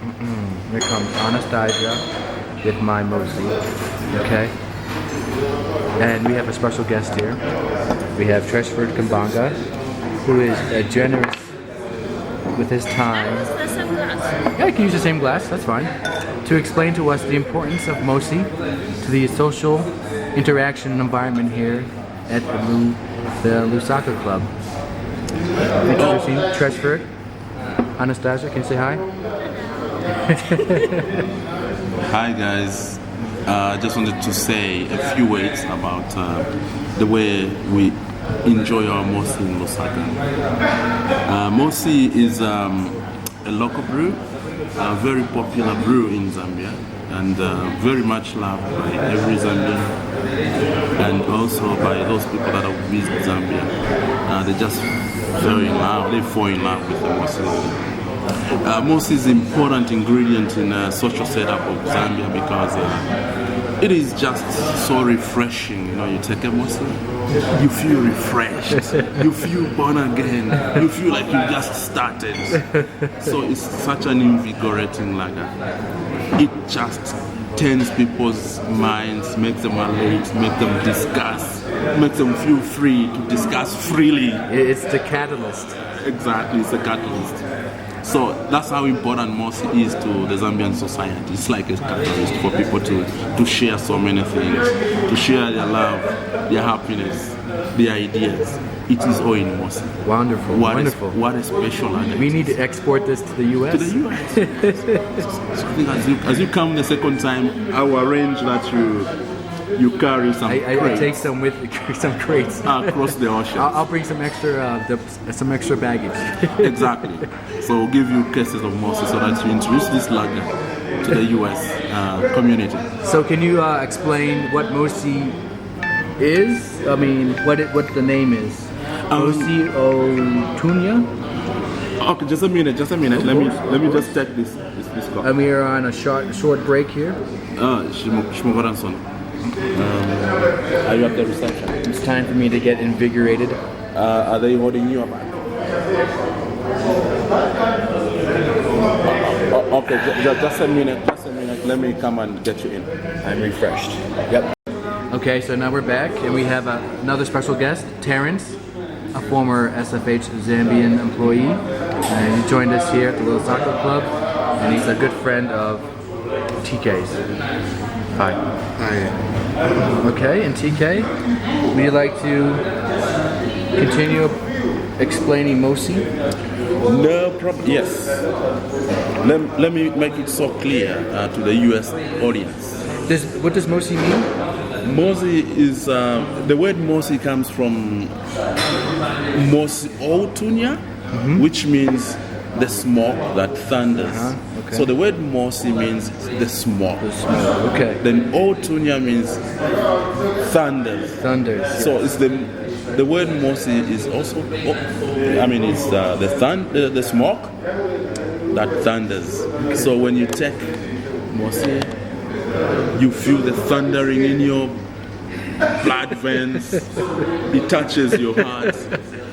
Here comes Anastasia with my Mosi. Okay. And we have a special guest here. We have Treshford Kambanga, who is generous with his time. The same glass. Yeah, I can use the same glass, that's fine. To explain to us the importance of Mosi to the social interaction environment here at the Lusaka Club. Introducing Treshford. Anastasia, can you say hi? Hi guys, I just wanted to say a few words about the way we enjoy our Mosi in Lusaka. Mosi is a local brew, a very popular brew in Zambia, and very much loved by every Zambian, and also by those people that have visited Zambia. They just fall in love with the Mosi. Mosi is an important ingredient in the social setup of Zambia because it is just so refreshing. You know, you take a Mosi, you feel refreshed, you feel born again, you feel like you just started. So it's such an invigorating lager. It just turns people's minds, makes them alert, makes them discuss, makes them feel free to discuss freely. It's the catalyst. Exactly, it's a catalyst. So that's how important Mosi is to the Zambian society. It's like a catalyst for people to share so many things, to share their love, their happiness, their ideas. It is all in Mosi. Wonderful, wonderful. What a special idea. We need to export this to the US. To the US. So I think as you come the second time, I will arrange that you carry some I crates. take some with some crates across the ocean. I'll bring some extra baggage. Exactly. So we'll give you cases of Mosi so that you introduce this lager to the US community. So can you explain what Mosi is? I mean, what the name is? Mosi Otunya? Okay, just a minute. Let me just check this call. And we are on a short break here. Shimovaranson. Are you at the reception? It's time for me to get invigorated. Are they holding you up? Okay, just a minute. Let me come and get you in. I'm refreshed. Yep. Okay, so now we're back, and we have another special guest, Terrence, a former SFH Zambian employee. And he joined us here at the Little Soccer Club, and he's a good friend of TK's. Hi. Hi. Okay, and TK, would you like to continue explaining Mosi? No problem. Yes. Let me make it so clear to the US audience. What does Mosi mean? Mosi is, the word Mosi comes from Mosi Otunya, which means the smoke that thunders. Okay. So the word Mosi means the smoke. Okay. Then Otunya means thunders. Thunders. So it's the word Mosi is also, it's the smoke that thunders. Okay. So when you take Mosi, you feel the thundering in your blood veins. It touches your heart.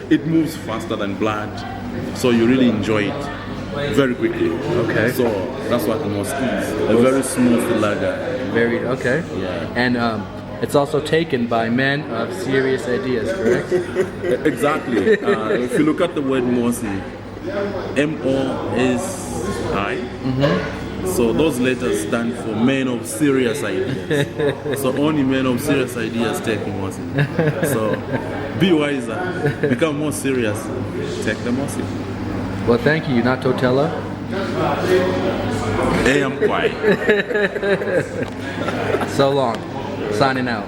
It moves faster than blood. So you really enjoy it very quickly. Okay. So that's what the Mosi is. A very smooth lager. Very, okay. Yeah. And it's also taken by men of serious ideas, correct? Exactly. If you look at the word Mosi, M-O-S-I. So those letters stand for men of serious ideas. So only men of serious ideas take Mosi. So be wiser, become more serious, take the Mosi. Well, thank you. You're not Totella? I am quiet. So long. Signing out.